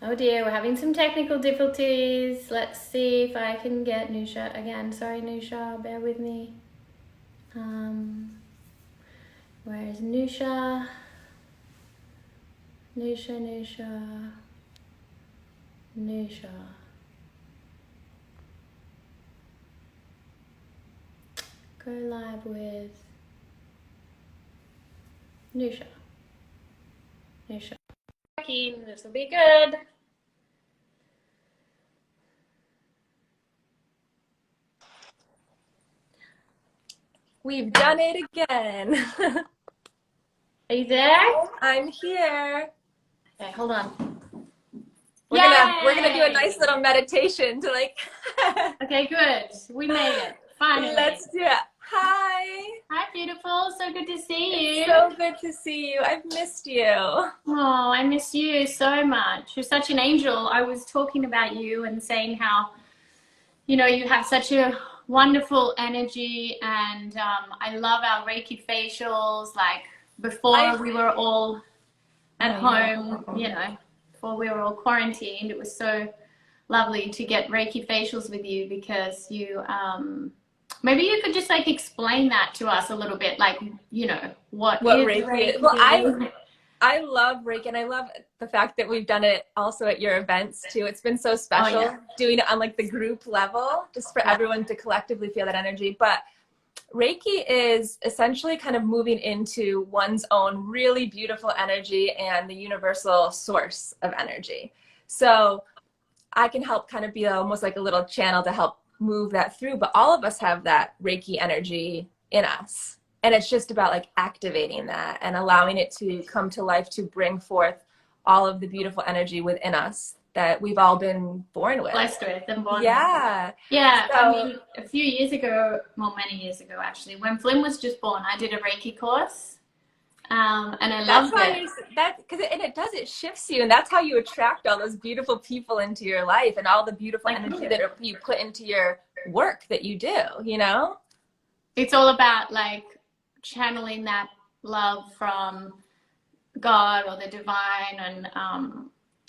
Oh dear, we're having some technical difficulties. Let's see if I can get Nusha again. Sorry, Nusha, bear with me. Um, where is Nusha? Nusha. Go live with Nusha. This will be good. We've done it again. Are you there? I'm here. Okay, hold on. We're gonna do a Yay! nice little meditation to like Okay, good. We made it. Finally. let's do it. Hi. Hi, beautiful. So good to see It's you. so good to see you. I've missed you. Oh, I miss you so much. You're such an angel. I was talking about you and saying how, you have such a wonderful energy, and I love our Reiki facials. Like before I we were all at home, before we were all quarantined, it was so lovely to get Reiki facials with you because maybe you could just like explain that to us a little bit, like, what what is Reiki is. Well, Reiki? I love Reiki, and I love the fact that we've done it also at your events too. It's been so Oh, special yeah. doing it on like the group level, just for Yeah. everyone to collectively feel that energy. But Reiki is essentially kind of moving into one's own really beautiful energy and the universal source of energy. So I can help kind of be almost like a little channel to help move that through. But all of us have that Reiki energy in us. And it's just about like activating that and allowing it to come to life to bring forth all of the beautiful energy within us that we've all been born with. Blessed with and born with. Yeah. Yeah, I So mean, a few years ago, well, many years ago actually, when Flynn was just born, I did a Reiki course, and I that's loved why it. that because it shifts you, and that's how you attract all those beautiful people into your life and all the beautiful Like, energy that you put into your work that you do, you know? it's all about like channeling that love from God or the divine,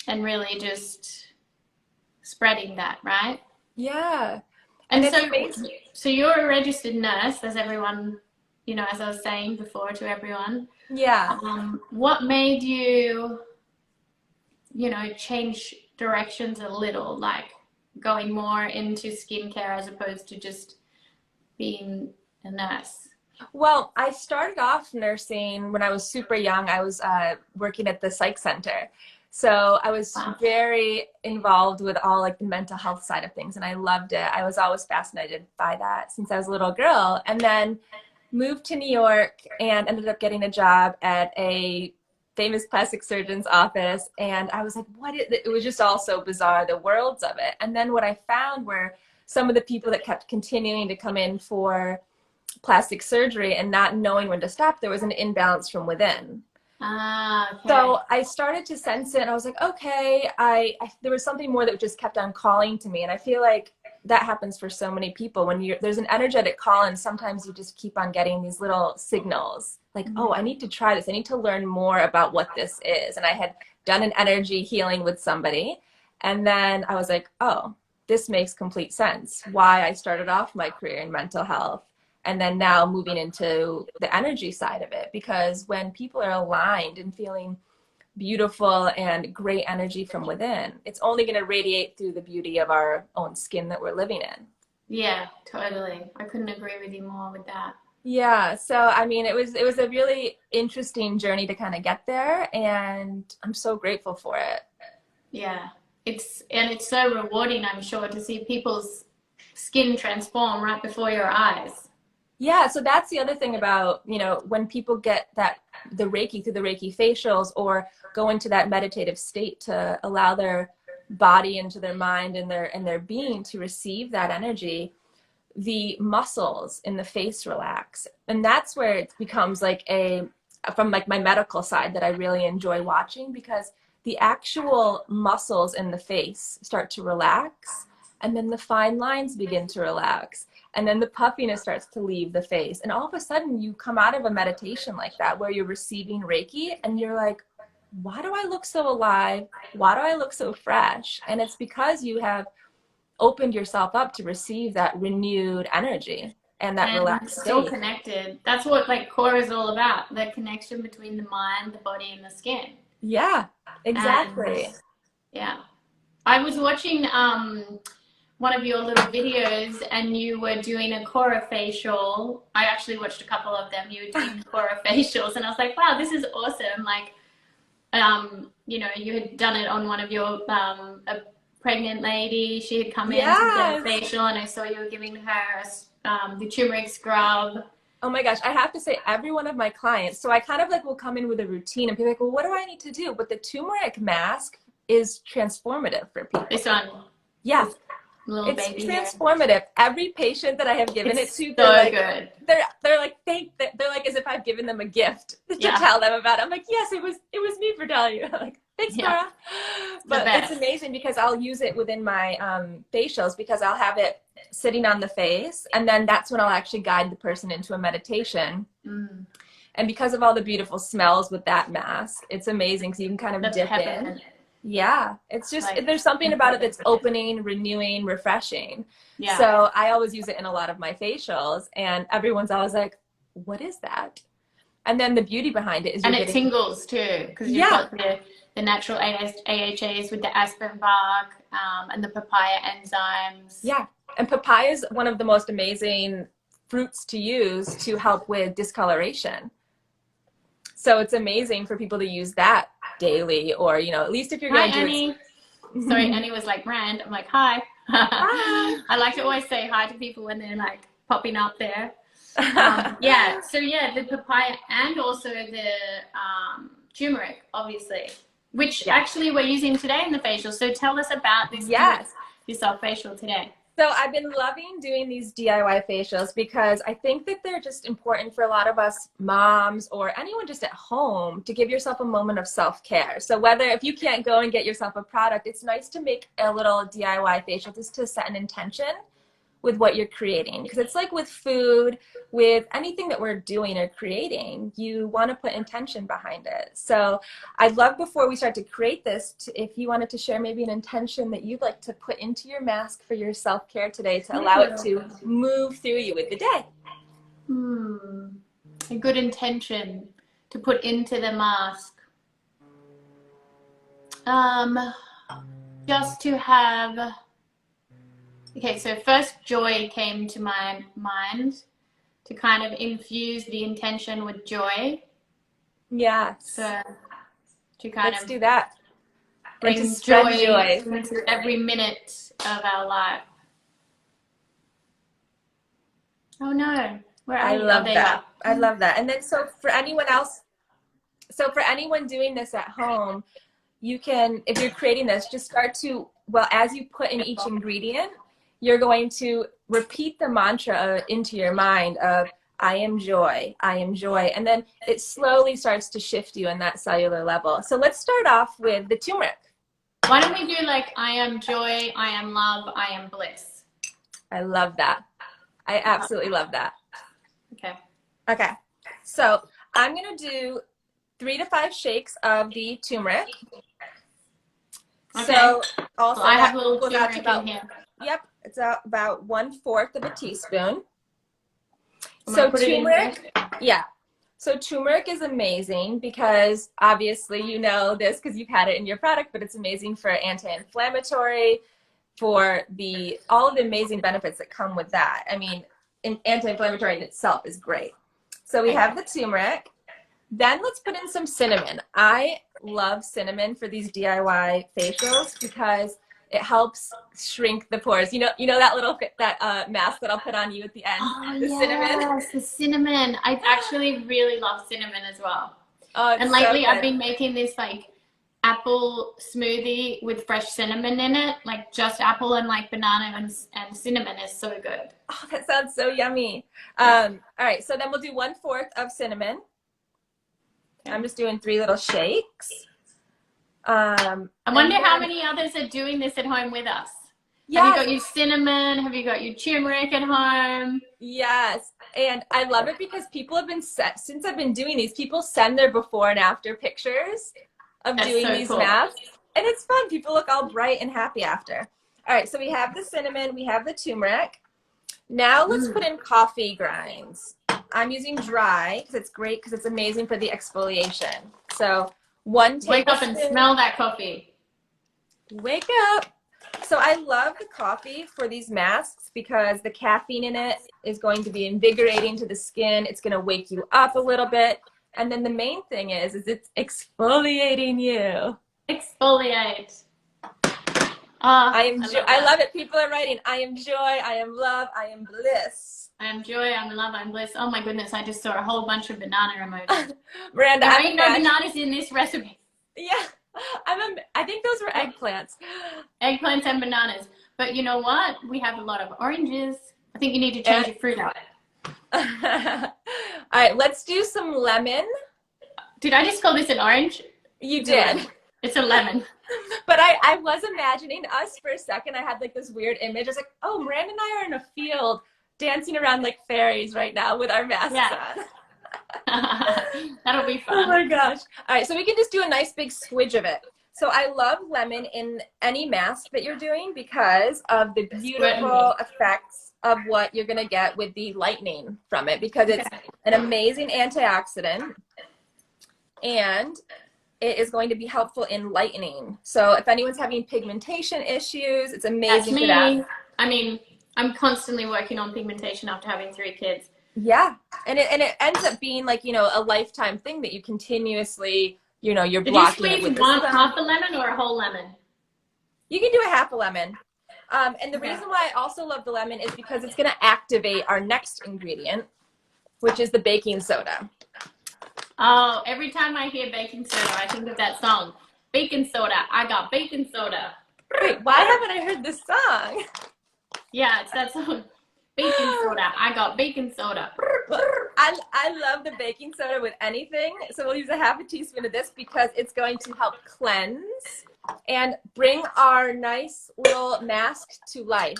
and really just spreading that, right? Yeah. And And it's so, amazing. so you're a registered nurse, as everyone, as I was saying before to everyone. Yeah. What made you, change directions a little, like going more into skincare as opposed to just being a nurse? Well, I started off nursing when I was super young. I was working at the psych center. So I was Wow. very involved with all like the mental health side of things, and I loved it. I was always fascinated by that since I was a little girl. And then moved to New York and ended up getting a job at a famous plastic surgeon's office. And I was like, what is it? It was just all so bizarre, the worlds of it. And then what I found were some of the people that kept continuing to come in for plastic surgery and not knowing when to stop, there was an imbalance from within. Ah, okay. So I started to sense it, and I was like, okay, there was something more that just kept on calling to me, and I feel like that happens for so many people when there's an energetic call, and sometimes you just keep on getting these little signals, like, oh, I need to try this. I need to learn more about what this is. And I had done an energy healing with somebody, and then I was like, oh, this makes complete sense. Why I started off my career in mental health and then now moving into the energy side of it, because when people are aligned and feeling beautiful and great energy from within, it's only going to radiate through the beauty of our own skin that we're living in. Yeah, totally. I couldn't agree with you more with that. Yeah, so I mean, it was a really interesting journey to kind of get there, and I'm so grateful for it. Yeah. It's so rewarding, I'm sure, to see people's skin transform right before your eyes. Yeah, so that's the other thing about, when people get that the Reiki through the Reiki facials or go into that meditative state to allow their body into their mind and their being to receive that energy, the muscles in the face relax. And that's where it becomes like from like my medical side that I really enjoy watching, because the actual muscles in the face start to relax, and then the fine lines begin to relax, and then the puffiness starts to leave the face, and all of a sudden you come out of a meditation like that where you're receiving Reiki and you're like, why do I look so alive? Why do I look so fresh? And it's because you have opened yourself up to receive that renewed energy and that And relaxed still state. connected. That's what like KORA is all about, the connection between the mind, the body, and the skin. Yeah, And exactly. yeah, I was watching one of your little videos and you were doing a KORA facial. I actually watched a couple of them. You were doing the KORA facials, and I was like, wow, this is awesome. Like, you know, you had done it on one of your a pregnant lady. She had come in to get a Yes. facial, and I saw you were giving her the turmeric scrub. Oh my gosh, I have to say, every one of my clients, so I kind of like will come in with a routine and be like, well, what do I need to do? But the turmeric mask is transformative for people. This one, Yeah, this little it's baby here. transformative. Every patient that I have given It's it to, so they're like, good. they're like, they're like as if I've given them a gift to Yeah. tell them about it. I'm like, yes, it was me for Dolly. I'm like, thanks, Yeah. Cora. But it's amazing because I'll use it within my facials because I'll have it sitting on the face, and then that's when I'll actually guide the person into a meditation. Mm. And because of all the beautiful smells with that mask, it's amazing because you can kind of The dip peppermint. in. Yeah, it's just, Like, there's something about it that's opening, renewing, refreshing. Yeah. So I always use it in a lot of my facials, and everyone's always like, what is that? And then the beauty behind it is And you're it getting, tingles too, because you've yeah, got the natural AHAs with the aspen bark and the papaya enzymes. yeah. And papaya is one of the most amazing fruits to use to help with discoloration. So it's amazing for people to use that daily, or, you know, at least if you're Hi, going to do Annie. it. Sorry, Annie was like, Rand. I'm like, hi. Hi. I like to always say hi to people when they're like popping up there. Yeah, so yeah, the papaya and also the turmeric, obviously, which actually we're using today in the facial. So tell us about this Yes. yourself facial today. So I've been loving doing these DIY facials because I think that they're just important for a lot of us moms or anyone just at home to give yourself a moment of self-care. So whether if you can't go and get yourself a product, it's nice to make a little DIY facial just to set an intention with what you're creating, because it's like with food, with anything that we're doing or creating, you want to put intention behind it. So I'd love, before we start to create this, if you wanted to share maybe an intention that you'd like to put into your mask for your self-care today to allow it to move through you with the day. A good intention to put into the mask. Just to have, okay, so first joy came to my mind, to kind of infuse the intention with joy. Yes. So to kind Let's of do that. bring And to spread joy into every minute of our life. Oh no, where are you? I love Oh, there that. you are. I love that. And then so for anyone else, so for anyone doing this at home, you can, if you're creating this, just start to, well, as you put in each ingredient, you're going to repeat the mantra into your mind of, I am joy, I am joy. And then it slowly starts to shift you in that cellular level. So let's start off with the turmeric. Why don't we do like, I am joy, I am love, I am bliss. I love that. I absolutely love that. Okay. Okay. So I'm going to do 3 to 5 shakes of the turmeric. Okay. So also well, I have a little goes out turmeric to in here. Yep, it's about 1/4 of a teaspoon. So turmeric, yeah. So turmeric is amazing because obviously you know this because you've had it in your product, but it's amazing for anti-inflammatory, for all of the amazing benefits that come with that. I mean, anti-inflammatory in itself is great. So we have the turmeric. Then let's put in some cinnamon. I love cinnamon for these DIY facials because it helps shrink the pores. You know that little mask that I'll put on you at the end. Oh, the cinnamon. Yes, the cinnamon. I actually really love cinnamon as well. Oh, and lately I've been making this like apple smoothie with fresh cinnamon in it, like just apple and like banana and cinnamon is so good. Oh, that sounds so yummy. All right, so then we'll do 1/4 of cinnamon. I'm just doing 3 little shakes. I wonder how many others are doing this at home with us. Yes. Have you got your cinnamon? Have you got your turmeric at home? Yes. And I love it because people have been since I've been doing these, people send their before and after pictures of That's doing so these cool. masks. And it's fun. People look all bright and happy after. All right, so we have the cinnamon, we have the turmeric. Now let's put in coffee grinds. I'm using dry because it's great because it's amazing for the exfoliation. So 1 tablespoon. Wake up and smell that coffee. Wake up. So I love the coffee for these masks because the caffeine in it is going to be invigorating to the skin. It's going to wake you up a little bit. And then the main thing is it's exfoliating you. Exfoliate. I love it. People are writing, I am joy, I am love, I am bliss. I am joy, I'm love, I'm bliss. Oh my goodness, I just saw a whole bunch of banana emojis. Miranda, there ain't no bananas in this recipe. Yeah, I think those were eggplants. Eggplants and bananas. But you know what? We have a lot of oranges. I think you need to change your fruit out. All right, let's do some lemon. Did I just call this an orange? You did. It's a lemon. But I was imagining us for a second. I had like this weird image. I was like, oh, Miranda and I are in a field dancing around like fairies right now with our masks on. That'll be fun. Oh my gosh. All right, so we can just do a nice big squidge of it. So I love lemon in any mask that you're doing because of the beautiful effects of what you're gonna get with the lightening from it, because it's an amazing antioxidant and it is going to be helpful in lightening. So if anyone's having pigmentation issues, it's amazing for that. I mean, I'm constantly working on pigmentation after having 3 kids. Yeah, and it ends up being like, you know, a lifetime thing that you continuously, you know, you're blocking it with. Did you squeeze half a lemon or a whole lemon? You can do a half a lemon. And the reason why I also love the lemon is because it's going to activate our next ingredient, which is the baking soda. Oh, every time I hear baking soda, I think of that song. Baking soda, I got baking soda. Wait, why haven't I heard this song? Yeah, it's that song. Baking soda, I got baking soda. Well, I love the baking soda with anything. So we'll use a half a teaspoon of this because it's going to help cleanse and bring our nice little mask to life.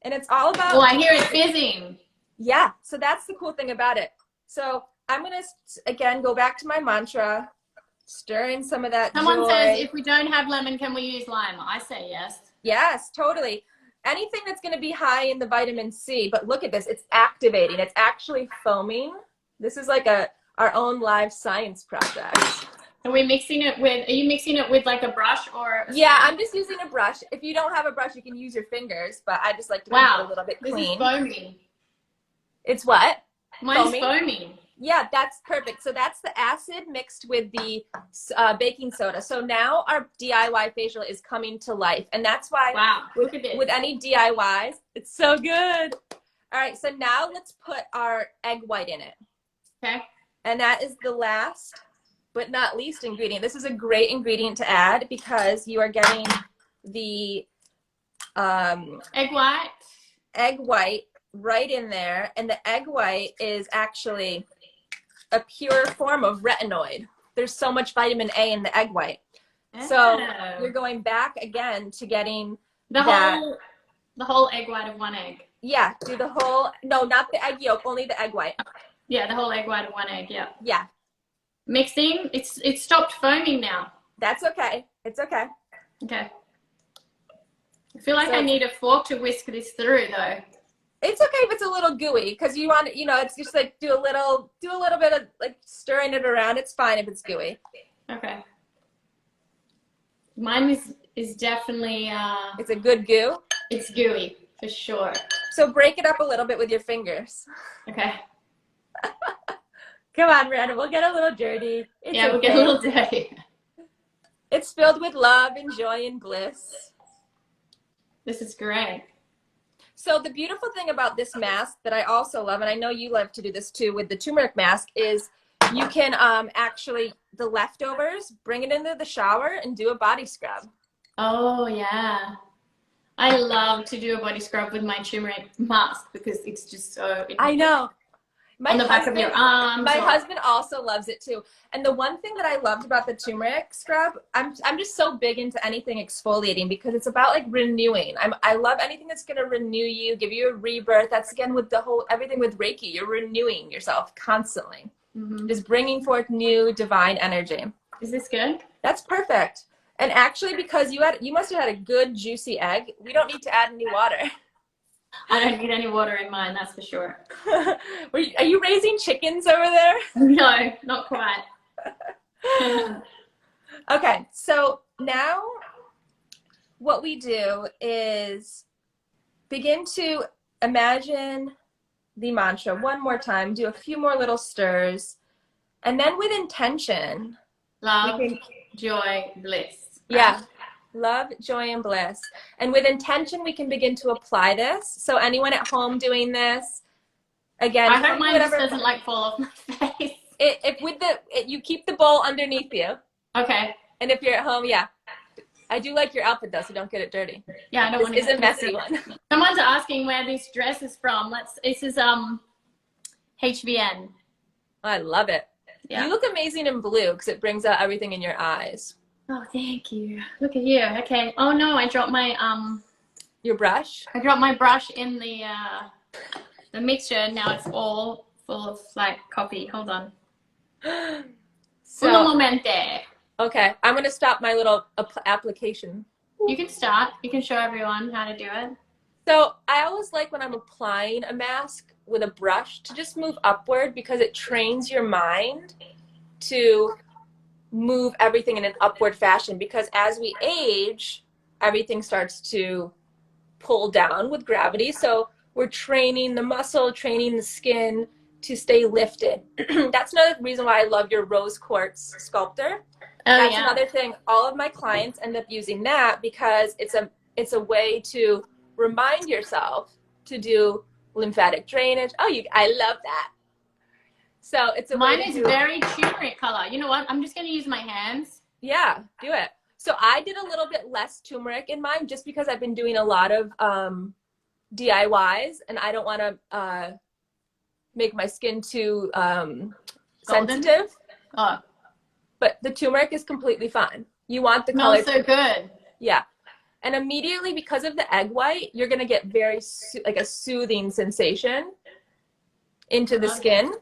And it's all about... Well, I hear it fizzing. Yeah, so that's the cool thing about it. So I'm going to, again, go back to my mantra, stir in some of that Someone says, if we don't have lemon, can we use lime? I say yes. Yes, totally. Anything that's going to be high in the vitamin C, but look at this, it's activating. It's actually foaming. This is like our own live science project. Are we mixing it with, are you mixing it with like a brush or? Yeah, I'm just using a brush. If you don't have a brush, you can use your fingers, but I just like to make it a little bit clean. This is foaming. It's what? Mine's foaming. Yeah, that's perfect. So that's the acid mixed with the baking soda. So now our DIY facial is coming to life. And that's why look at this. With any DIYs, it's so good. All right, so now let's put our egg white in it. Okay. And that is the last but not least ingredient. This is a great ingredient to add because you are getting the egg white right in there. And the egg white is actually a pure form of retinoid. There's so much vitamin A in the egg white. Oh. So you're going back again to getting the whole egg white of 1 egg. Yeah, do the whole, no, not the egg yolk, only the egg white. Yeah, the whole egg white of 1 egg, yeah. Yeah. Mixing, it's stopped foaming now. That's okay. It's okay. Okay. I feel like I need a fork to whisk this through though. It's okay if it's a little gooey because you want, you know, it's just like do a little bit of like stirring it around. It's fine if it's gooey. Okay. Mine is definitely it's a good goo. It's gooey for sure. So break it up a little bit with your fingers. Okay. Come on, Miranda, we'll get a little dirty. Yeah, we'll get a little dirty. It's filled with love and joy and bliss. This is great. So the beautiful thing about this mask that I also love, and I know you love to do this too with the turmeric mask, is you can actually, the leftovers, bring it into the shower and do a body scrub. Oh, yeah. I love to do a body scrub with my turmeric mask because it's just so... I know. On the back of your arms. My husband also loves it too. And the one thing that I loved about the turmeric scrub, I'm just so big into anything exfoliating because it's about like renewing. I love anything that's going to renew you, give you a rebirth. That's again with the whole, everything with Reiki, you're renewing yourself constantly. Mm-hmm. Just bringing forth new divine energy. Is this good? That's perfect. And actually, because you must have had a good juicy egg, we don't need to add any water. I don't need any water in mine, that's for sure. Are you raising chickens over there? No, not quite. Okay, so now what we do is begin to imagine the mantra one more time, do a few more little stirs, and then with intention, Love, joy, bliss. Right? Yeah, love, joy, and bliss. And with intention, we can begin to apply this. So anyone at home doing this, again, I hope mine just doesn't like fall off my face. You keep the bowl underneath you. Okay. And if you're at home, yeah. I do like your outfit though, so don't get it dirty. Yeah, I don't want to. This is a messy one. Someone's asking where this dress is from. This is HVN. I love it. Yeah. You look amazing in blue because it brings out everything in your eyes. Oh, thank you. Look at you. Okay. Oh no, I dropped my your brush. I dropped my brush in the mixture. Now it's all full of like coffee. Hold on. So, un momente. Okay, I'm gonna stop my little application. You can start. You can show everyone how to do it. So I always like when I'm applying a mask with a brush to just move upward because it trains your mind to move everything in an upward fashion, because as we age, everything starts to pull down with gravity. So we're training the muscle, training the skin to stay lifted. That's another reason why I love your rose quartz sculptor. That's another thing. All of my clients end up using that because it's a way to remind yourself to do lymphatic drainage. I love that. So it's a mine is very turmeric color. You know what? I'm just going to use my hands. Yeah, do it. So I did a little bit less turmeric in mine just because I've been doing a lot of DIYs and I don't want to make my skin too sensitive. Oh. But the turmeric is completely fine. You want the color. Smells so good. Yeah. And immediately, because of the egg white, you're going to get very like a soothing sensation into the skin.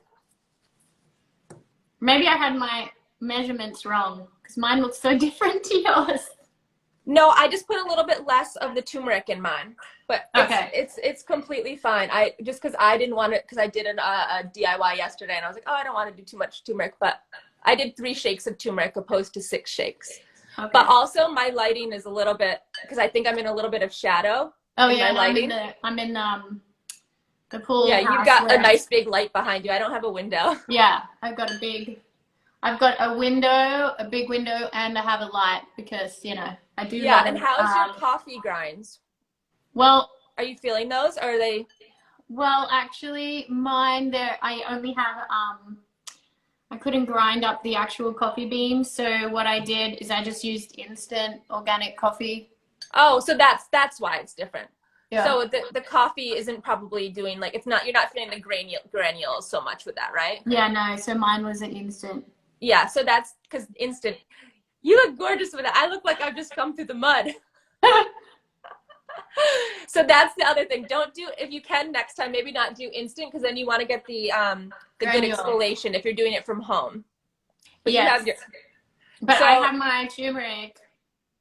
Maybe I had my measurements wrong because mine looks so different to yours. No, I just put a little bit less of the turmeric in mine, but it's completely fine. Just because I didn't want it, because I did a DIY yesterday and I was like, I don't want to do too much turmeric, but I did 3 shakes of turmeric opposed to 6 shakes. Okay. But also my lighting is a little bit, because I think I'm in a little bit of shadow. Oh yeah, my lighting. I'm in the pool. Yeah, you've got a nice big light behind you. I don't have a window. Yeah, I've got a window, a big window, and I have a light because, you know, I do. Yeah, and how's your coffee grinds? Well, are you feeling those, or are they? Well, actually, mine, I only have, I couldn't grind up the actual coffee beans. So what I did is I just used instant organic coffee. Oh, so that's why it's different. Yeah. So the coffee isn't probably doing like, you're not feeling the granules so much with that, right? Yeah, no. So mine was an instant. Yeah. So that's because instant. You look gorgeous with it. I look like I've just come through the mud. So that's the other thing. Don't do, if you can next time, maybe not do instant, because then you want to get the good exfoliation if you're doing it from home. But yes. But I have my turmeric.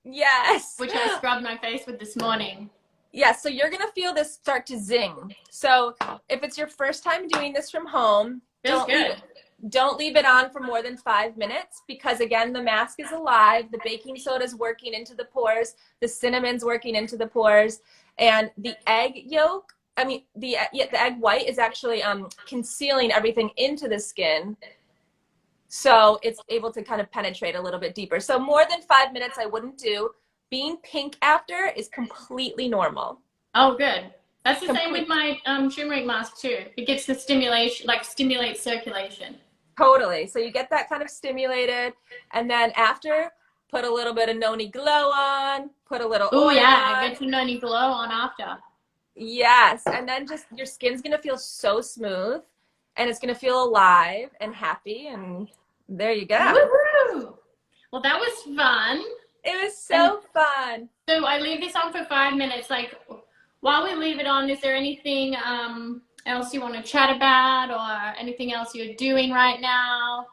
Yes. Which I scrubbed my face with this morning. Yeah, so you're going to feel this start to zing. So if it's your first time doing this from home, don't leave it on for more than 5 minutes, because again, the mask is alive. The baking soda is working into the pores. The cinnamon's working into the pores. And the egg yolk, the egg white is actually concealing everything into the skin. So it's able to kind of penetrate a little bit deeper. So more than 5 minutes I wouldn't do. Being pink after is completely normal. Oh, good. That's the same with my turmeric mask too. It gets the stimulation, like stimulates circulation. Totally. So you get that kind of stimulated, and then after, put a little bit of noni glow on, put a little oil on. I get some noni glow on after. Yes, and then just your skin's gonna feel so smooth, and it's gonna feel alive and happy, and there you go. Woohoo! Well, that was fun. It was so fun. So I leave this on for 5 minutes. Like, while we leave it on, is there anything else you want to chat about, or anything else you're doing right now?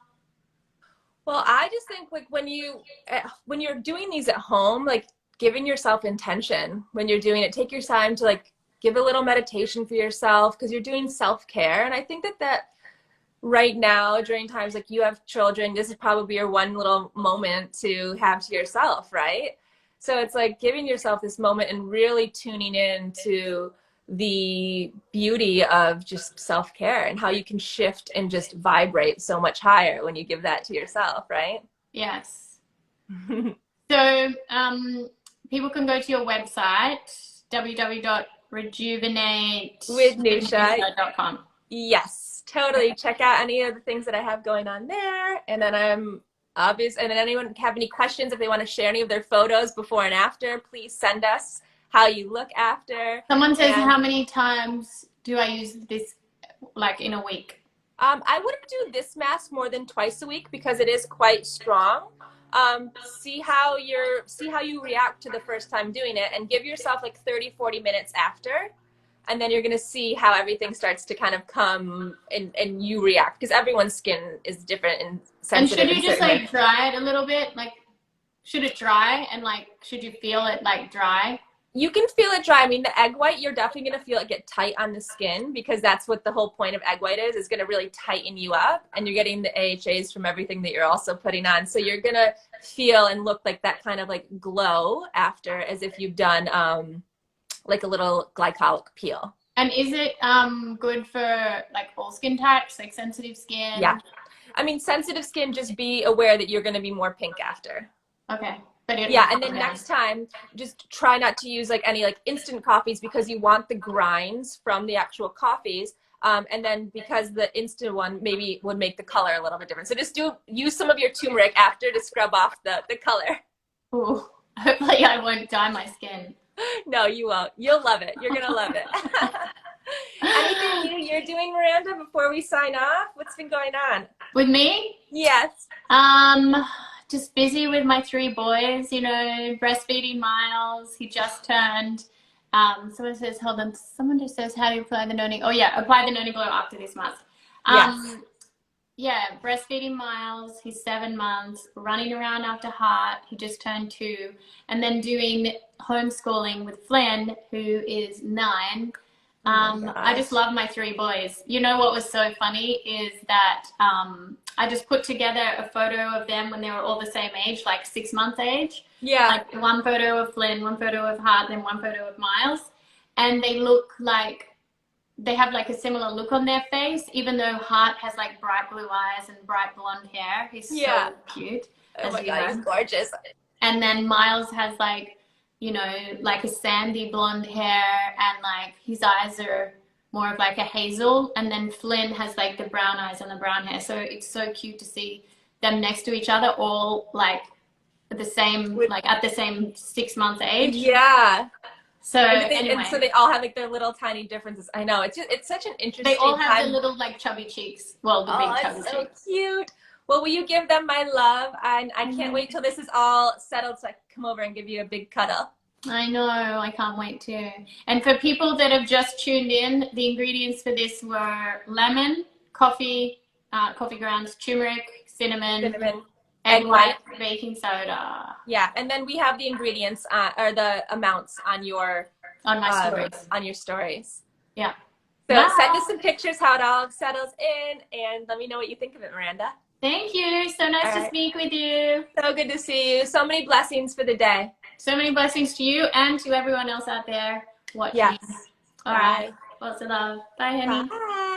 Well, I just think like when you're doing these at home, like giving yourself intention when you're doing it, take your time to like give a little meditation for yourself because you're doing self-care. And I think that right now during times like you have children, this is probably your one little moment to have to yourself, right? So it's like giving yourself this moment and really tuning in to the beauty of just self-care and how you can shift and just vibrate so much higher when you give that to yourself, right? Yes. So people can go to your website, www.rejuvenatewithnusha.com. Yes, totally. Check out any of the things that I have going on there. And then I'm obvious. And then anyone have any questions, if they want to share any of their photos before and after, please send us how you look after. Someone says, how many times do I use this, like in a week? I wouldn't do this mask more than twice a week because it is quite strong. See how you react to the first time doing it, and give yourself like 30-40 minutes after, and then you're going to see how everything starts to kind of come and you react, because everyone's skin is different and sensitive. And should you just like dry it a little bit? Like, should it dry, and like should you feel it like dry? You can feel it dry. I mean, the egg white, you're definitely going to feel it get tight on the skin, because that's what the whole point of egg white is going to really tighten you up, and you're getting the AHAs from everything that you're also putting on. So you're going to feel and look like that kind of like glow after, as if you've done like a little glycolic peel. And is it good for like all skin types, like sensitive skin? Yeah. I mean, sensitive skin, just be aware that you're going to be more pink after. Okay. Yeah, and then next time, just try not to use like any like instant coffees, because you want the grinds from the actual coffees. And then because the instant one maybe would make the color a little bit different. So just use some of your turmeric after to scrub off the color. Ooh, hopefully I won't dye my skin. No, you won't. You'll love it. You're going to love it. Anything new you're doing, Miranda, before we sign off? What's been going on? With me? Yes. Just busy with my 3 boys, you know, breastfeeding Miles. He just turned. Someone says, hold on. Someone just says, how do you apply the noni? Oh yeah, apply the noni glow after this mask. Yes. Yeah, breastfeeding Miles. He's 7 months. Running around after Heart. He just turned 2. And then doing homeschooling with Flynn, who is 9. I just love my 3 boys. You know what was so funny is that I just put together a photo of them when they were all the same age, like 6 months age. Yeah. Like one photo of Flynn, one photo of Hart, then one photo of Miles. And they look like, they have like a similar look on their face, even though Hart has like bright blue eyes and bright blonde hair. He's so cute. Oh my God, he's gorgeous. And then Miles has like, you know, like a sandy blonde hair, and like his eyes are more of like a hazel, and then Flynn has like the brown eyes and the brown hair. So it's so cute to see them next to each other, all like the same, like at the same 6 months age. Yeah. So anyway, and so they all have like their little tiny differences. I know, it's such an interesting. They all have the little like chubby cheeks. Well, the big chubby cheeks. So cute. Well, will you give them my love? And I can't wait till this is all settled so I can come over and give you a big cuddle. I know, I can't wait to. And for people that have just tuned in, the ingredients for this were lemon, coffee grounds, turmeric, cinnamon, egg white, baking soda. Yeah, and then we have the ingredients or the amounts on your my stories. On your stories. Yeah. So send us some pictures how it all settles in, and let me know what you think of it, Miranda. Thank you. So nice to speak with you. So good to see you. So many blessings for the day. So many blessings to you and to everyone else out there watching. Yes. All right. Lots of love. Bye, honey. Bye.